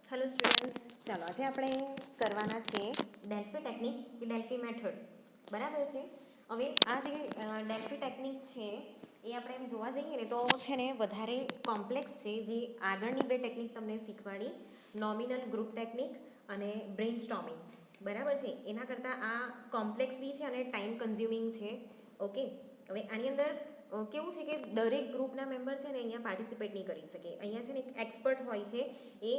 Hello students, ચાલો આજે આપણે કરવાના છે ડેલ્ફી ટેકનિક કે ડેલ્ફી મેથડ. બરાબર છે. હવે આ જે ડેલ્ફી ટેકનિક છે એ આપણે એમ જોવા જઈએ ને તો છે ને વધારે કોમ્પ્લેક્સ છે. જે આગળની બે ટેકનિક તમને શીખવાડી, નોમિનલ ગ્રુપ ટેકનિક અને બ્રેઇન સ્ટોમિંગ. બરાબર છે. એના કરતાં આ કોમ્પ્લેક્સ બી છે અને ટાઈમ કન્ઝ્યુમિંગ છે. ઓકે, હવે આની અંદર કેવું છે કે દરેક ગ્રુપના મેમ્બર છે ને અહીંયા પાર્ટિસિપેટ નહીં કરી શકે. અહીંયા છે ને એક એક્સપર્ટ હોય છે, એ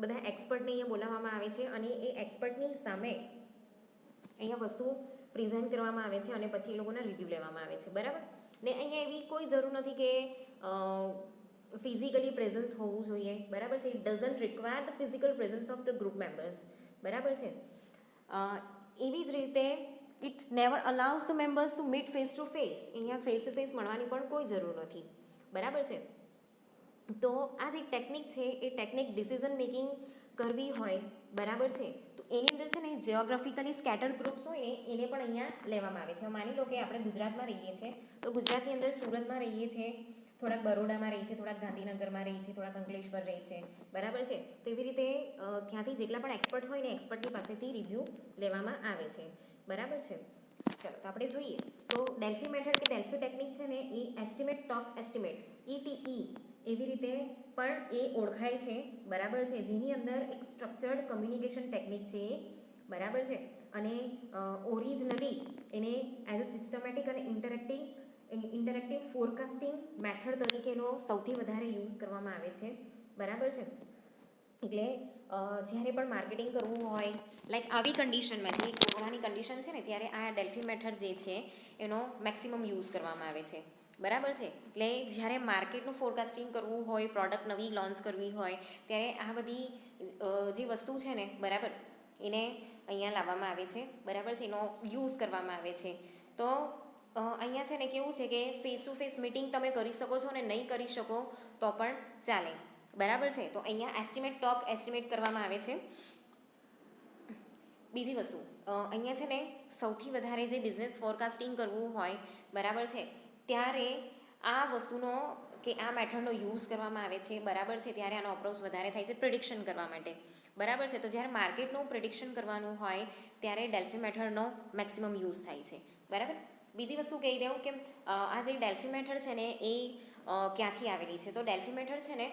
બધા એક્સપર્ટને અહીંયા બોલાવવામાં આવે છે અને એ એક્સપર્ટની સામે અહીંયા વસ્તુ પ્રેઝન્ટ કરવામાં આવે છે અને પછી એ લોકોના રિવ્યૂ લેવામાં આવે છે. બરાબર ને અહીંયા એવી કોઈ જરૂર નથી કે ફિઝિકલી પ્રેઝન્સ હોવું જોઈએ. બરાબર છે. It doesn't require the physical presence of the group members. બરાબર છે. એવી જ રીતે it never allows the members to meet face to face. અહીંયા ફેસ ટુ ફેસ મળવાની પણ કોઈ જરૂર નથી. બરાબર છે. તો આ જે ટેકનિક છે એ ટેકનિક ડિસિઝન મેકિંગ કરવી હોય, બરાબર છે, તો એની અંદર છે ને જિયોગ્રાફિકલી સ્કેટર ગ્રુપ્સ હોય ને એને પણ અહીંયા લેવામાં આવે છે. માની લો કે આપણે ગુજરાતમાં રહીએ છીએ, તો ગુજરાતની અંદર સુરતમાં રહીએ છીએ, થોડાક બરોડામાં રહીએ છીએ, થોડાક ગાંધીનગરમાં રહીએ છીએ, થોડાક અંકલેશ્વર રહીએ છીએ. બરાબર છે. તો એવી રીતે ત્યાંથી જેટલા પણ એક્સપર્ટ હોય ને એક્સપર્ટની પાસેથી રિવ્યૂ લેવામાં આવે છે. બરાબર છે. ચાલો તો આપણે જોઈએ તો ડેલ્ફી મેથડ કે ડેલ્ફી ટેકનિક છે ને એ એસ્ટિમેટ ટોક એસ્ટિમેટ ETE એવી રીતે પણ એ ઓળખાય છે. બરાબર છે. જેની અંદર એક સ્ટ્રક્ચર્ડ કમ્યુનિકેશન ટેકનિક છે. બરાબર છે. અને ઓરિજિનલી એને એઝ અ સિસ્ટમેટિક અને ઇન્ટરેક્ટિવ ફોરકાસ્ટિંગ મેથડ તરીકેનો સૌથી વધારે યુઝ કરવામાં આવે છે. બરાબર છે. એટલે જ્યારે પણ માર્કેટિંગ કરવું હોય, લાઈક આવી કન્ડિશનમાં જે કોરોનાની કન્ડિશન છે ને ત્યારે આ ડેલ્ફી મેથડ જે છે એનો મેક્સિમમ યુઝ કરવામાં આવે છે. બરાબર છે. એટલે જ્યારે માર્કેટનું ફોરકાસ્ટિંગ કરવું હોય, પ્રોડક્ટ નવી લોન્ચ કરવી હોય, ત્યારે આ બધી જે વસ્તુ છે ને, બરાબર, એને અહીંયા લાવવામાં આવે છે. બરાબર છે. એનો યુઝ કરવામાં આવે છે. તો અહીંયા છે ને કેવું છે કે ફેસ ટુ ફેસ મિટિંગ તમે કરી શકો છો ને નહીં કરી શકો તો પણ ચાલે. બરાબર છે. તો અહીંયા એસ્ટિમેટ ટોક એસ્ટિમેટ કરવામાં આવે છે. બીજી વસ્તુ અહીંયા છે ને સૌથી વધારે જે બિઝનેસ ફોરકાસ્ટિંગ કરવું હોય, બરાબર છે, ત્યારે આ વસ્તુનો કે આ મેથડનો યુઝ કરવામાં આવે છે. બરાબર છે. ત્યારે આનો અપ્રોચ વધારે થાય છે પ્રિડિક્શન કરવા માટે. બરાબર છે. તો જ્યારે માર્કેટનું પ્રિડિક્શન કરવાનું હોય ત્યારે ડેલ્ફી મેથડનો મેક્સિમમ યુઝ થાય છે. બરાબર. બીજી વસ્તુ કહી દઉં કે આ જે ડેલ્ફી મેથડ છે ને એ ક્યાંથી આવેલી છે, તો ડેલ્ફી મેથડ છે ને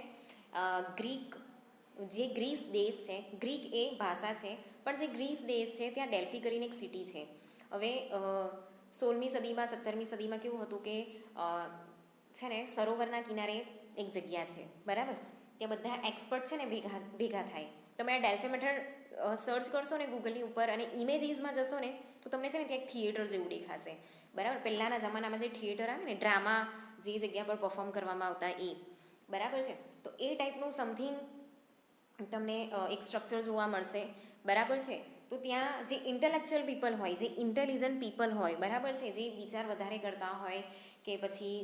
ગ્રીસ દેશ છે, ગ્રીક એ ભાષા છે, પણ જે ગ્રીસ દેશ છે ત્યાં ડેલ્ફી કરીને એક સિટી છે. હવે 16મી સદીમાં 17મી સદીમાં કેવું હતું કે છે ને સરોવરના કિનારે એક જગ્યા છે. બરાબર. ત્યાં બધા એક્સપર્ટ છે ને ભેગા થાય. તમે આ ડેલ્ફી મેથડ સર્ચ કરશો ને ગૂગલની ઉપર અને ઇમેજીસમાં જશો ને તો તમને છે ને ત્યાં એક થિયેટર જેવું દેખાશે. બરાબર. પહેલાંના જમાનામાં જે થિયેટર આવે ને, ડ્રામા જે જગ્યા પર પરફોર્મ કરવામાં આવતા એ. બરાબર છે. તો એ ટાઈપનું સમથિંગ તમને એક સ્ટ્રક્ચર જોવા મળશે. બરાબર છે. તો ત્યાં જે ઇન્ટેલેક્ચ્યુઅલ પીપલ હોય, જે ઇન્ટેલિજન્ટ પીપલ હોય, બરાબર છે, જે વિચાર વધારે કરતા હોય કે પછી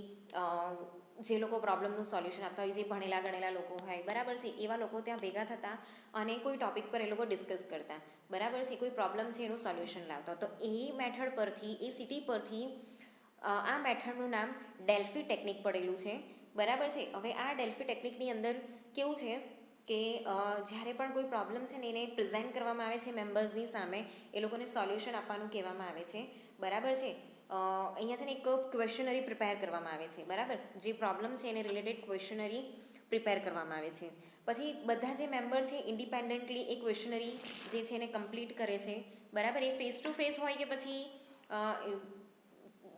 જે લોકો પ્રોબ્લેમનું સોલ્યુશન આપતા હોય, જે ભણેલા ગણેલા લોકો હોય, બરાબર છે, એવા લોકો ત્યાં ભેગા થતા અને કોઈ ટોપિક પર એ લોકો ડિસ્કસ કરતા. બરાબર છે. કોઈ પ્રોબ્લેમ છે એનું સોલ્યુશન લાવતા. તો એ મેથડ પરથી, એ સિટી પરથી આ મેથડનું નામ ડેલ્ફી ટેકનિક પડેલું છે. બરાબર છે. હવે આ ડેલ્ફી ટેકનિકની અંદર કેવું છે કે જ્યારે પણ કોઈ પ્રોબ્લેમ છે ને એને પ્રેઝન્ટ કરવામાં આવે છે મેમ્બર્સની સામે, એ લોકોને સોલ્યુશન આપવાનું કહેવામાં આવે છે. બરાબર છે. અહીંયા છે ને એક ક્વેશ્ચનરી પ્રિપેર કરવામાં આવે છે. બરાબર. જે પ્રોબ્લેમ છે એને રિલેટેડ ક્વેશ્ચનરી પ્રિપેર કરવામાં આવે છે. પછી બધા જે મેમ્બર છે ઇન્ડિપેન્ડન્ટલી એ ક્વેશ્ચનરી જે છે એને કમ્પ્લીટ કરે છે. બરાબર. એ ફેસ ટુ ફેસ હોય કે પછી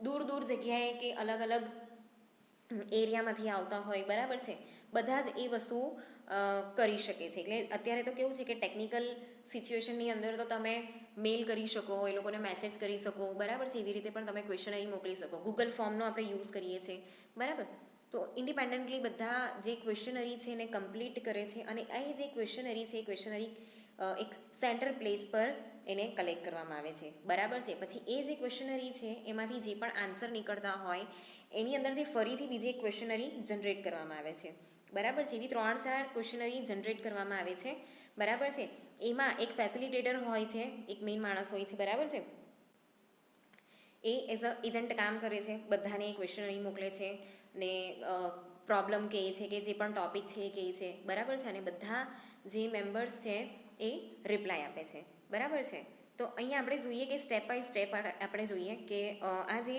દૂર દૂર જગ્યાએ કે અલગ અલગ એરિયામાંથી આવતા હોય, બરાબર છે, બધા જ એ વસ્તુ કરી શકે છે. એટલે અત્યારે તો કેવું છે કે ટેકનિકલ સિચ્યુએશનની અંદર તો તમે મેલ કરી શકો, એ લોકોને મેસેજ કરી શકો. બરાબર છે. એવી રીતે પણ તમે ક્વેશ્ચનરી મોકલી શકો. ગૂગલ ફોર્મનો આપણે યુઝ કરીએ છીએ. બરાબર. તો ઇન્ડિપેન્ડન્ટલી બધા જે ક્વેશ્ચનરી છે એને કમ્પ્લીટ કરે છે અને એ જે ક્વેશ્ચનરી છે એ ક્વેશ્ચનરી એક સેન્ટર પ્લેસ પર એને કલેક્ટ કરવામાં આવે છે. બરાબર છે. પછી એ જે ક્વેશ્ચનરી છે એમાંથી જે પણ આન્સર નીકળતા હોય એની અંદરથી ફરીથી બીજી એક ક્વેશ્ચનરી જનરેટ કરવામાં આવે છે. બરાબર છે. એવી 3-4 ક્વેશ્ચનરી જનરેટ કરવામાં આવે છે. બરાબર છે. એમાં એક ફેસિલિટેટર હોય છે, એક મેઇન માણસ હોય છે. બરાબર છે. એ એઝ અ એજન્ટ કામ કરે છે, બધાને ક્વેશ્ચનરી મોકલે છે ને પ્રોબ્લેમ કહે છે કે જે પણ ટૉપિક છે એ કહે છે, બરાબર છે, અને બધા જે મેમ્બર્સ છે એ રિપ્લાય આપે છે, બરાબર છે. તો અહીંયા આપણે જોઈએ કે સ્ટેપ બાય સ્ટેપ આપણે જોઈએ કે આ જે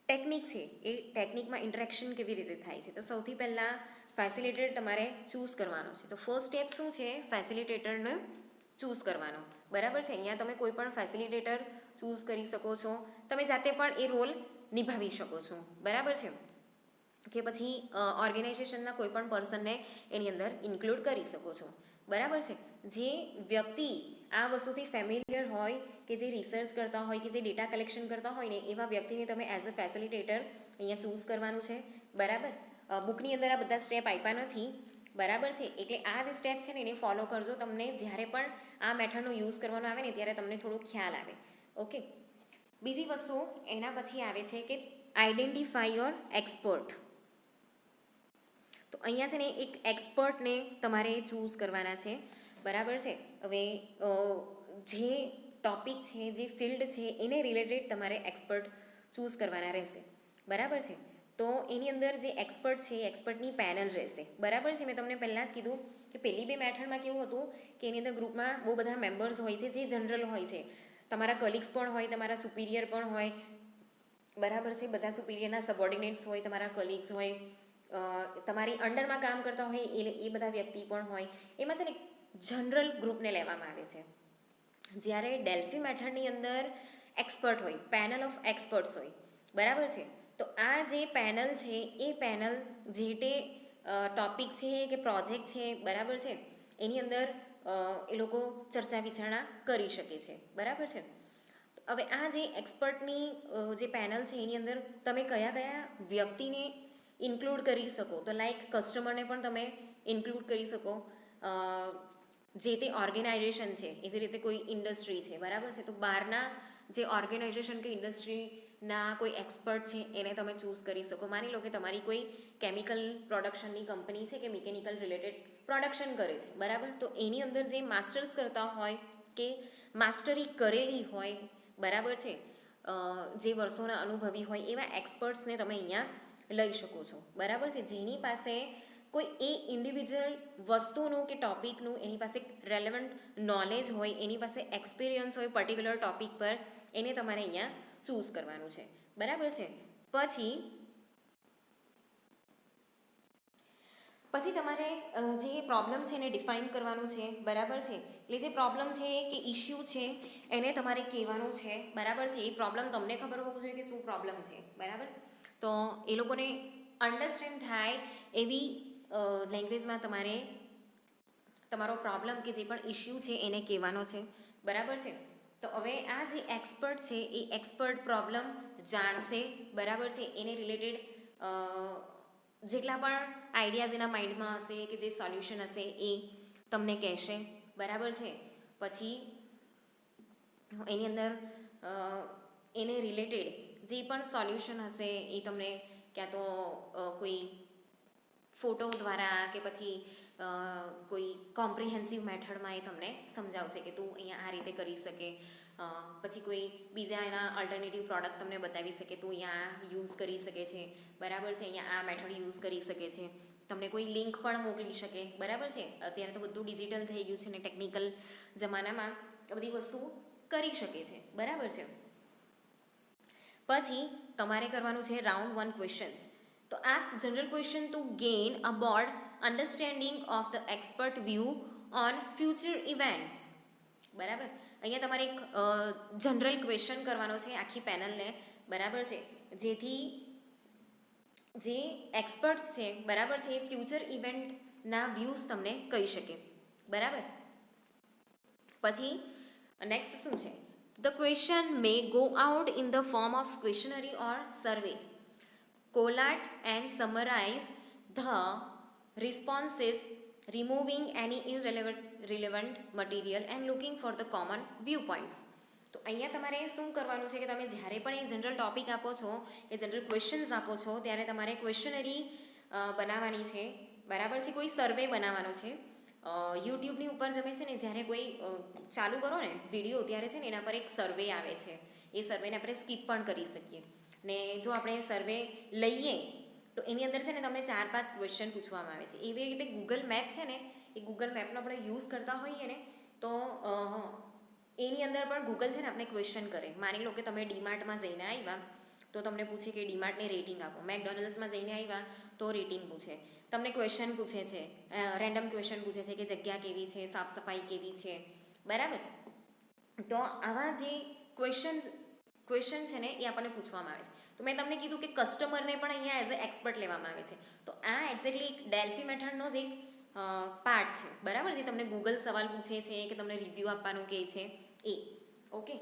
ટેકનિક છે એ ટેકનિકમાં ઇન્ટરેક્શન કેવી રીતે થાય છે. તો સૌથી પહેલાં ફેસિલિટેટર તમારે ચૂઝ કરવાનો છે. તો ફર્સ્ટ સ્ટેપ શું છે? ફેસિલિટેટરને ચૂઝ કરવાનો, બરાબર છે. અહીંયા તમે કોઈ પણ ફેસિલિટેટર ચૂઝ કરી શકો છો, તમે જાતે પણ એ રોલ નિભાવી શકો છો, બરાબર છે, કે પછી ઓર્ગેનાઇઝેશનના કોઈ પણ પર્સનને એની અંદર ઇન્ક્લુડ કરી શકો છો, બરાબર છે. જે વ્યક્તિ આ વસ્તુથી ફેમિલિયર હોય, કે જે રિસર્ચ કરતા હોય, કે જે ડેટા કલેક્શન કરતા હોય ને, એવા વ્યક્તિને તમે એઝ અ ફેસિલિટેટર અહીંયા ચૂઝ કરવાનું છે, બરાબર. બુકની અંદર આ બધા સ્ટેપ આપ્યા નથી, બરાબર છે, એટલે આ જે સ્ટેપ છે ને એને ફોલો કરજો. તમને જ્યારે પણ આ મેથડનો યુઝ કરવાનો આવે ને ત્યારે તમને થોડો ખ્યાલ આવે, ઓકે. બીજી વસ્તુ એના પછી આવે છે કે આઈડેન્ટિફાઈ યોર એક્સપર્ટ. તો અહીંયા છે ને એક એક્સપર્ટને તમારે ચૂઝ કરવાના છે, બરાબર છે. હવે જે ટોપિક છે, જે ફિલ્ડ છે એને રિલેટેડ તમારે એક્સપર્ટ ચૂઝ કરવાના રહેશે, બરાબર છે. તો એની અંદર જે એક્સપર્ટ છે એ એક્સપર્ટની પેનલ રહેશે, બરાબર છે. મેં તમને પહેલાં જ કીધું કે પહેલી બે મેથડમાં કેવું હતું કે એની અંદર ગ્રુપમાં બહુ બધા મેમ્બર્સ હોય છે જે જનરલ હોય છે, તમારા કલીગ્સ પણ હોય, તમારા સુપિરિયર પણ હોય, બરાબર છે. બધા સુપિરિયરના સબઓર્ડિનેટ્સ હોય, તમારા કલીગ્સ હોય, તમારી અંડરમાં કામ કરતા હોય એ બધા વ્યક્તિ પણ હોય. એમાં છે ને જનરલ ગ્રુપને લેવામાં આવે છે. જ્યારે ડેલ્ફી મેથડની અંદર એક્સપર્ટ હોય, પેનલ ઓફ એક્સપર્ટ્સ હોય, બરાબર છે. તો આ જે પેનલ છે એ પેનલ જે તે ટોપિક છે કે પ્રોજેક્ટ છે, બરાબર છે, એની અંદર એ લોકો ચર્ચા વિચારણા કરી શકે છે, બરાબર છે. હવે આ જે એક્સપર્ટની જે પેનલ છે એની અંદર તમે કયા કયા વ્યક્તિને ઇન્ક્લુડ કરી શકો? તો લાઈક કસ્ટમરને પણ તમે ઇન્ક્લુડ કરી શકો, જે તે ઓર્ગેનાઇઝેશન છે, એવી રીતે કોઈ ઇન્ડસ્ટ્રી છે, બરાબર છે, તો બહારના જે ઓર્ગેનાઇઝેશન કે ઇન્ડસ્ટ્રીના કોઈ એક્સપર્ટ છે એને તમે ચૂઝ કરી શકો. માની લો કે તમારી કોઈ કેમિકલ પ્રોડક્શનની કંપની છે કે મિકેનિકલ રિલેટેડ પ્રોડક્શન કરે છે, બરાબર. તો એની અંદર જે માસ્ટર્સ કરતા હોય કે માસ્ટરી કરેલી હોય, બરાબર છે, જે વર્ષોના અનુભવી હોય એવા એક્સપર્ટ્સને તમે અહીંયા લઈ શકો છો, બરાબર છે. જેની પાસે કોઈ એ ઇન્ડિવિજ્યુઅલ વસ્તુનું કે ટોપિકનું એની પાસે રેલેવન્ટ નોલેજ હોય, એની પાસે એક્સપિરિયન્સ હોય પર્ટિક્યુલર ટોપિક પર, એને તમારે અહીંયા ચૂઝ કરવાનું છે, બરાબર છે. પછી તમારે જે પ્રોબ્લેમ છે એને ડિફાઇન કરવાનું છે, બરાબર છે. એટલે જે પ્રોબ્લેમ છે કે ઇશ્યુ છે એને તમારે કહેવાનું છે, બરાબર છે. એ પ્રોબ્લેમ તમને ખબર હોવું જોઈએ કે શું પ્રોબ્લેમ છે, બરાબર. તો એ લોકોને અન્ડરસ્ટેન્ડ થાય એવી લેંગ્વેજમાં તમારે તમારો પ્રોબ્લેમ કે જે પણ ઇશ્યુ છે એને કહેવાનો છે, બરાબર છે. તો હવે આ જે એક્સપર્ટ છે એ એક્સપર્ટ પ્રોબ્લેમ જાણશે, બરાબર છે. એને રિલેટેડ જેટલા પણ આઈડિયાઝ એના માઇન્ડમાં હશે કે જે સોલ્યુશન હશે એ તમને કહેશે, બરાબર છે. પછી એની અંદર એને રિલેટેડ જે પણ સોલ્યુશન હશે એ તમને ક્યાં તો કોઈ ફોટો દ્વારા કે પછી કોઈ કોમ્પ્રિહેન્સિવ મેથડમાં એ તમને સમજાવશે કે તું અહીંયા આ રીતે કરી શકે. પછી કોઈ બીજા એના અલ્ટરનેટિવ પ્રોડક્ટ તમને બતાવી શકે, તું અહીંયા યુઝ કરી શકે છે, બરાબર છે, અહીંયા આ મેથડ યુઝ કરી શકે છે. તમને કોઈ લિંક પણ મોકલી શકે, બરાબર છે. અત્યારે તો બધું ડિજિટલ થઈ ગયું છે ને ટેકનિકલ જમાનામાં આ બધી વસ્તુ કરી શકે છે, બરાબર છે. પછી તમારે કરવાનું છે રાઉન્ડ 1 ક્વેશ્ચન્સ. તો ask general question two gain a broad understanding of the expert view on future events, બરાબર. અહીંયા તમારે એક જનરલ ક્વેશ્ચન કરવાનો છે આખી પેનલને, બરાબર છે, જેથી જે એક્સપર્ટ્સ છે, બરાબર છે, એ ફ્યુચર ઇવેન્ટના વ્યૂઝ તમને કહી શકે, બરાબર. પછી નેક્સ્ટ શું છે? The question may go out in the form of questionnaire or survey. Collate and summarize the responses, removing any irrelevant material and looking for the common viewpoints. તો અહીંયા તમારે શું કરવાનું છે કે તમે જ્યારે પણ એ જનરલ ટોપિક આપો છો, એ જનરલ ક્વેશ્ચન્સ આપો છો, ત્યારે તમારે ક્વેશ્ચનરી બનાવવાની છે, બરાબર છે. કોઈ સર્વે બનાવવાનો છે. યુટ્યુબની ઉપર તમે છે ને જ્યારે કોઈ ચાલુ કરો ને વિડીયો, ત્યારે છે ને એના પર એક સર્વે આવે છે. એ સર્વેને આપણે સ્કીપ પણ કરી શકીએ. ને જો આપણે સર્વે લઈએ તો એની અંદર છે ને તમને 4-5 ક્વેશ્ચન પૂછવામાં આવે છે. એવી રીતે ગૂગલ મેપ છે ને, એ ગૂગલ મેપનો આપણે યુઝ કરતા હોઈએ ને તો એની અંદર પણ ગૂગલ છે ને આપણે ક્વેશ્ચન કરે. માની લો કે તમે ડીમાર્ટમાં જઈને આવ્યા તો તમને પૂછે કે ડીમાર્ટને રેટિંગ આપો. મેકડોનલ્ડ્સમાં જઈને આવ્યા તો રેટિંગ પૂછે. તમને ક્વેશ્ચન પૂછે છે, રેન્ડમ ક્વેશ્ચન પૂછે છે કે જગ્યા કેવી છે, સાફ સફાઈ કેવી છે, બરાબર. તો આવા જે ક્વેશ્ચન છે ને એ આપણને પૂછવામાં આવે છે. તો મેં તમને કીધું કે કસ્ટમરને પણ અહીંયા એઝ અ એક્સપર્ટ લેવામાં આવે છે. તો આ એક્ઝેક્ટલી એક ડેલ્ફી મેથડનો જ એક પાર્ટ છે, બરાબર. જે તમને ગૂગલ સવાલ પૂછે છે કે તમને રિવ્યૂ આપવાનું કહે છે એ. ઓકે,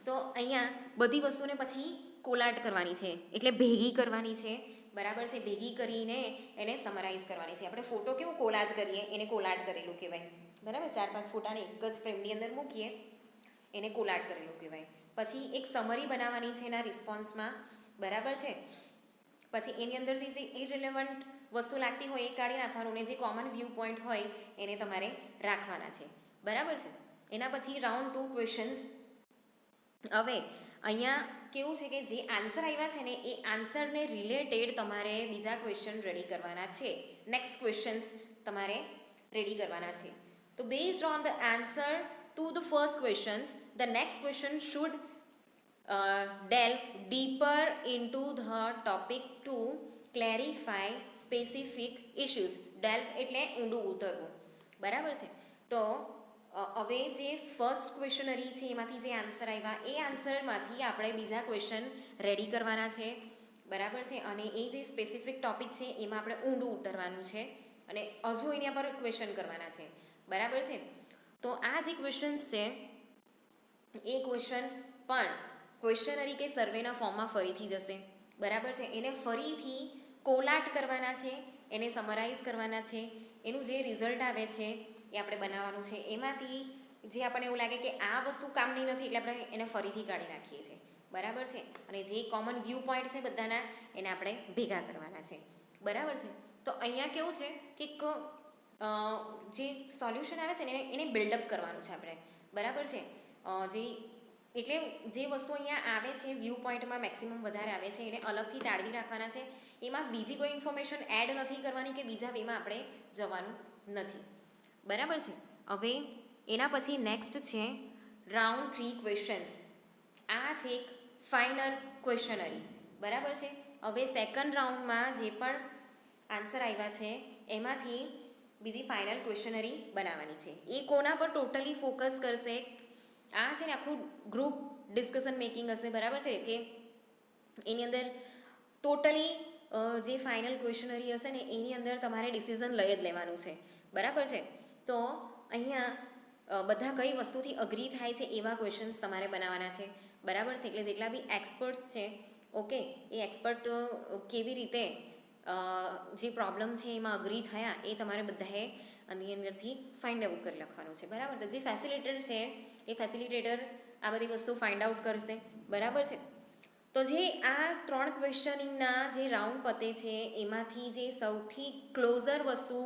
તો અહીંયા બધી વસ્તુને પછી કોલાટ કરવાની છે, એટલે ભેગી કરવાની છે, બરાબર છે. ભેગી કરીને એને સમરાઇઝ કરવાની છે. આપણે ફોટો કેવો કોલાજ કરીએ એને કોલાટ કરેલું કહેવાય, બરાબર. 4-5 ફોટાને એક જ ફ્રેમની અંદર મૂકીએ એને કોલાટ કરેલું કહેવાય. પછી એક સમરી બનાવવાની છે એના રિસ્પોન્સમાં, બરાબર છે. પછી એની અંદરથી જે ઇરરિલેવન્ટ વસ્તુ લાગતી હોય એ કાઢી નાખવાનું ને જે કોમન વ્યૂ પોઈન્ટ હોય એને તમારે રાખવાના છે, બરાબર છે. એના પછી રાઉન્ડ 2 ક્વેશ્ચન્સ. હવે અહીંયા કેવું છે કે જે આન્સર આવ્યા છે ને એ આન્સરને રિલેટેડ તમારે બીજા ક્વેશ્ચન રેડી કરવાના છે. નેક્સ્ટ ક્વેશ્ચન્સ તમારે રેડી કરવાના છે. તો based on the answer to the first questions, the next question should delve deeper into the topic to clarify specific issues. delve એટલે ઊંડું ઉતરવું, બરાબર છે. તો હવે જે ફર્સ્ટ ક્વેશ્ચનરી છે એમાંથી જે આન્સર આવ્યા એ આન્સરમાંથી આપણે બીજા ક્વેશ્ચન રેડી કરવાના છે, બરાબર છે. અને એ જે સ્પેસિફિક ટોપિક છે એમાં આપણે ઊંડું ઉતરવાનું છે અને હજુ એના પર ક્વેશ્ચન કરવાના છે, બરાબર છે. તો આ જે ક્વેશ્ચન્સ છે એ ક્વેશ્ચન પણ ક્વેશ્ચનરી કે સર્વેના ફોર્મમાં ફરીથી જશે, બરાબર છે. એને ફરીથી કોલાટ કરવાના છે, એને સમરાઇઝ કરવાના છે. એનું જે રિઝલ્ટ આવે છે એ આપણે બનાવવાનું છે. એમાંથી જે આપણને એવું લાગે કે આ વસ્તુ કામની નથી એટલે આપણે એને ફરીથી કાઢી નાખીએ છીએ, બરાબર છે. અને જે કોમન વ્યૂ પોઈન્ટ છે બધાના એને આપણે ભેગા કરવાના છે, બરાબર છે. તો અહીંયા કેવું છે કે જે સોલ્યુશન આવે છે ને એને બિલ્ડઅપ કરવાનું છે આપણે, બરાબર છે. એટલે જે વસ્તુ અહીંયા આવે છે વ્યૂ પોઈન્ટમાં મેક્સિમમ વધારે આવે છે એને અલગથી તાળવી રાખવાના છે. એમાં બીજી કોઈ ઇન્ફોર્મેશન એડ નથી કરવાની કે બીજા વેમાં આપણે જવાનું નથી, બરાબર છે. હવે એના પછી નેક્સ્ટ છે રાઉન્ડ 3 ક્વેશ્ચન્સ. આ છે એક ફાઇનલ ક્વેશ્ચનરી, બરાબર છે. હવે સેકન્ડ રાઉન્ડમાં જે પણ આન્સર આવ્યા છે એમાંથી બીજી ફાઇનલ ક્વેશ્ચનરી બનાવવાની છે. એ કોના પર ટોટલી ફોકસ કરશે? આ છે ને આખું ગ્રુપ ડિસ્કશન મેકિંગ હશે, બરાબર છે. કે એની અંદર ટોટલી જે ફાઇનલ ક્વેશ્ચનરી હશે ને એની અંદર તમારે ડિસિઝન લઈ જ લેવાનું છે, બરાબર છે. તો અહીંયા બધા કઈ વસ્તુથી અગ્રી થાય છે એવા ક્વેશ્ચન્સ તમારે બનાવવાના છે, બરાબર છે. એટલે જેટલા બી એક્સપર્ટ્સ છે, ઓકે, એ એક્સપર્ટ કેવી રીતે જે પ્રોબ્લેમ છે એમાં અગ્રી થયા એ તમારે બધાએ આની અંદરથી ફાઇન્ડ આઉટ કરી લખવાનું છે, બરાબર. તો જે ફેસિલિટેટર છે એ ફેસિલિટેટર આ બધી વસ્તુ ફાઇન્ડ આઉટ કરશે, બરાબર છે. તો જે આ 3 ક્વેશ્ચનિંગના જે રાઉન્ડ પતે છે એમાંથી જે સૌથી ક્લોઝર વસ્તુ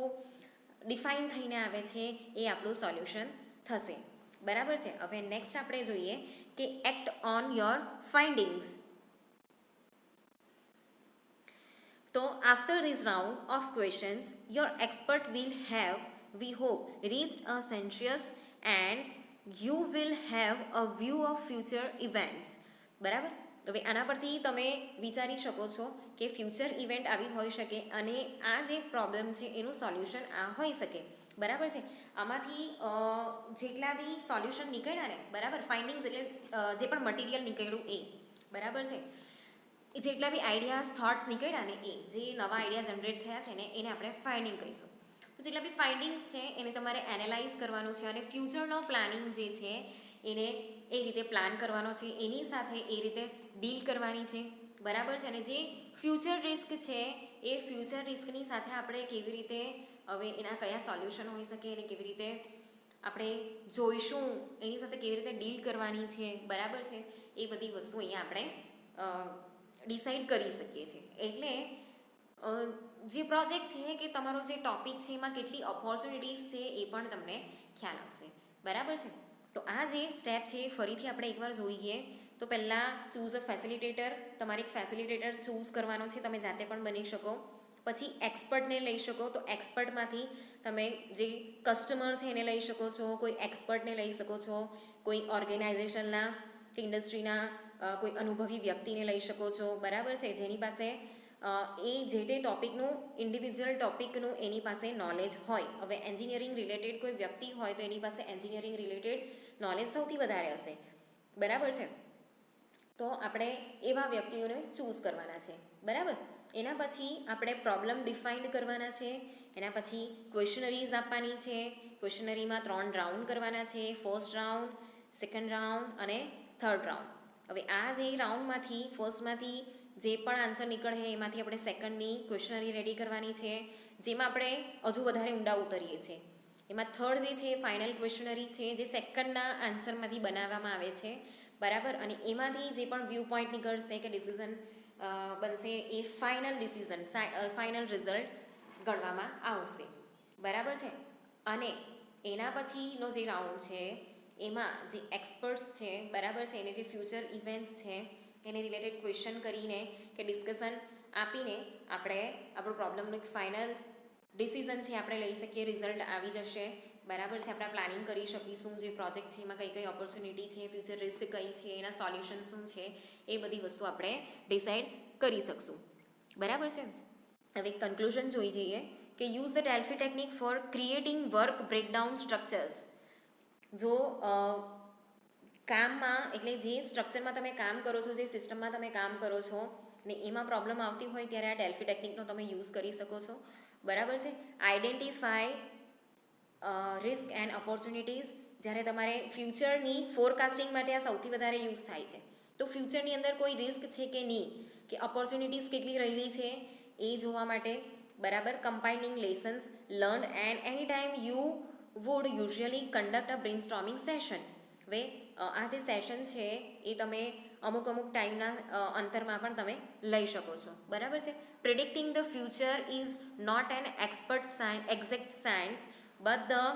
ડિફાઇન થઈને આવે છે એ આપણું સોલ્યુશન થશે, બરાબર છે. હવે નેક્સ્ટ આપણે જોઈએ કે એક્ટ ઓન યોર ફાઇન્ડિંગ્સ. તો after this round of questions your expert will have, we hope, reached a sensuous and you will have a view of future events, બરાબર. હવે આના પરથી તમે વિચારી શકો છો કે ફ્યુચર ઇવેન્ટ આવી હોઈ શકે અને આ જે પ્રોબ્લેમ છે એનું સોલ્યુશન આ હોઈ શકે, બરાબર છે. આમાંથી જેટલા બી સોલ્યુશન નીકળ્યા ને, બરાબર, ફાઇન્ડિંગ્સ એટલે જે પણ મટીરિયલ નીકળ્યું એ, બરાબર છે. એ જેટલા બી આઈડિયાઝ, થોટ્સ નીકળ્યા ને એ જે નવા આઈડિયા જનરેટ થયા છે ને એને આપણે ફાઇન્ડિંગ કહીશું. તો જેટલા બી ફાઇન્ડિંગ્સ છે એને તમારે એનાલાઇઝ કરવાનું છે અને ફ્યુચરનો પ્લાનિંગ જે છે એને એ રીતે પ્લાન કરવાનો છે, એની સાથે એ રીતે ડીલ કરવાની છે, બરાબર છે. અને જે ફ્યુચર રિસ્ક છે એ ફ્યુચર રિસ્કની સાથે આપણે કેવી રીતે હવે એના કયા સોલ્યુશન હોઈ શકે અને કેવી રીતે આપણે જોઈશું, એની સાથે કેવી રીતે ડીલ કરવાની છે, બરાબર છે. એ બધી વસ્તુ અહીંયા આપણે ડિસાઈડ કરી શકીએ છીએ. એટલે જે પ્રોજેક્ટ છે કે તમારો જે ટોપિક છે એમાં કેટલી ઓપોર્ચ્યુનિટીઝ છે એ પણ તમને ખ્યાલ આવશે, બરાબર છે. તો આ જે સ્ટેપ છે ફરીથી આપણે એકવાર જોઈએ. તો પહેલાં ચૂઝ અ ફેસિલિટેટર. તમારે એક ફેસિલિટેટર ચૂઝ કરવાનો છે, તમે જાતે પણ બની શકો, પછી એક્સપર્ટને લઈ શકો, તો એક્સપર્ટમાંથી તમે જે કસ્ટમર છે એને લઈ શકો છો, કોઈ એક્સપર્ટને લઈ શકો છો, કોઈ ઓર્ગેનાઇઝેશનના કે ઇન્ડસ્ટ્રીના કોઈ અનુભવી વ્યક્તિને લઈ શકો છો, બરાબર છે, જેની પાસે એ જે તે ટોપિકનું ઇન્ડિવિજ્યુઅલ ટોપિકનું એની પાસે નોલેજ હોય. હવે એન્જિનિયરિંગ રિલેટેડ કોઈ વ્યક્તિ હોય તો એની પાસે એન્જિનિયરિંગ રિલેટેડ નોલેજ સૌથી વધારે હશે, બરાબર છે. તો આપણે એવા વ્યક્તિઓને ચૂઝ કરવાના છે, બરાબર. એના પછી આપણે પ્રોબ્લેમ ડિફાઇન્ડ કરવાના છે, એના પછી ક્વેશ્ચનરીઝ આપવાની છે. ક્વેશ્ચનરીમાં 3 રાઉન્ડ કરવાના છે, ફર્સ્ટ રાઉન્ડ, સેકન્ડ રાઉન્ડ અને થર્ડ રાઉન્ડ. હવે આ જે રાઉન્ડમાંથી ફર્સ્ટમાંથી જે પણ આન્સર નીકળે એમાંથી આપણે સેકન્ડની ક્વેશ્ચનરી રેડી કરવાની છે, જેમાં આપણે હજુ વધારે ઊંડા ઉતરીએ છીએ. એમાં થર્ડ જે છે ફાઇનલ ક્વેશ્ચનરી છે, જે સેકન્ડના આન્સરમાંથી બનાવવામાં આવે છે, બરાબર. અને એમાંથી જે પણ વ્યૂ પોઈન્ટ નીકળશે કે ડિસિઝન બનશે એ ફાઇનલ ડિસિઝન, ફાઇનલ રિઝલ્ટ ગણવામાં આવશે, બરાબર છે. અને એના પછીનો જે રાઉન્ડ છે એમાં જે એક્સપર્ટ્સ છે, બરાબર છે, એને જે ફ્યુચર ઇવેન્ટ્સ છે એને રિલેટેડ ક્વેશ્ચન કરીને કે ડિસ્કશન આપીને આપણે આપણો પ્રોબ્લેમનું એક ફાઇનલ ડિસિઝન છે આપણે લઈ શકીએ, રિઝલ્ટ આવી જશે, બરાબર છે. આપણે પ્લાનિંગ કરી શકીશું, જે પ્રોજેક્ટ છે એમાં કઈ કઈ ઓપોર્ચ્યુનિટી છે, ફ્યુચર રિસ્ક કઈ છે, એના સોલ્યુશન શું છે, એ બધી વસ્તુ આપણે ડિસાઇડ કરી શકશું, બરાબર છે. હવે કન્ક્લુઝન જોઈ જઈએ કે use the Delphi technique four creating work breakdown structures. જો કામમાં એટલે જે સ્ટ્રક્ચરમાં તમે કામ કરો છો, જે સિસ્ટમમાં તમે કામ કરો છો ને એમાં પ્રોબ્લેમ આવતી હોય ત્યારે આ ડેલ્ફી ટેકનિકનો તમે યુઝ કરી શકો છો, બરાબર છે. Identify risk and opportunities. જ્યારે તમારે ફ્યુચરની ફોરકાસ્ટિંગ માટે આ સૌથી વધારે યુઝ થાય છે. તો ફ્યુચરની અંદર કોઈ રિસ્ક છે કે નહીં, કે ઓપોર્ચ્યુનિટીઝ કેટલી રહેલી છે એ જોવા માટે, બરાબર. Compiling lessons learn and any time you would usually conduct a brainstorming session. હવે આ જે સેશન છે એ તમે અમુક ટાઈમના અંતરમાં પણ તમે લઈ શકો છો, બરાબર છે. Predicting the future is not an exact science but the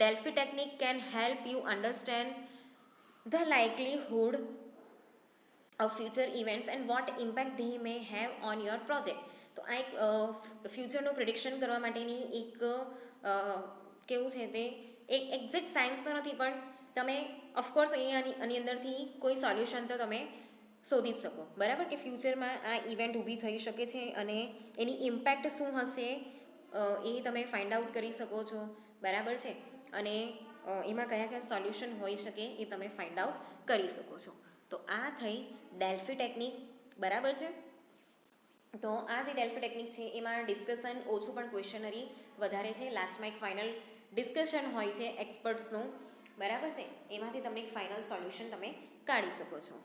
Delphi technique can help you understand the likelihood of future events and what impact they may have on your project. તો આ એક ફ્યુચરનું પ્રિડિક્શન કરવા માટેની એક કેવું છે તે એક એક્ઝેક્ટ સાયન્સ તો નથી, પણ તમે ઓફકોર્સ આની અંદરથી કોઈ સોલ્યુશન તો તમે શોધી જ શકો, બરાબર. કે ફ્યુચરમાં આ ઇવેન્ટ ઊભી થઈ શકે છે અને એની ઇમ્પેક્ટ શું હશે એ તમે ફાઇન્ડ આઉટ કરી શકો છો, બરાબર છે. અને એમાં કયા સોલ્યુશન હોઈ શકે એ તમે ફાઇન્ડ આઉટ કરી શકો છો. તો આ થઈ ડેલ્ફી ટેકનિક, બરાબર છે. તો આ જે ડેલ્ફી ટેકનિક છે એમાં ડિસ્કશન ઓછું પણ ક્વેશ્ચનરી વધારે છે. લાસ્ટમાં એક ફાઇનલ ડિસ્કશન હોય છે એક્સપર્ટ્સનું, બરાબર છે. એમાંથી તમને એક ફાઇનલ સોલ્યુશન તમે કાઢી શકો છો.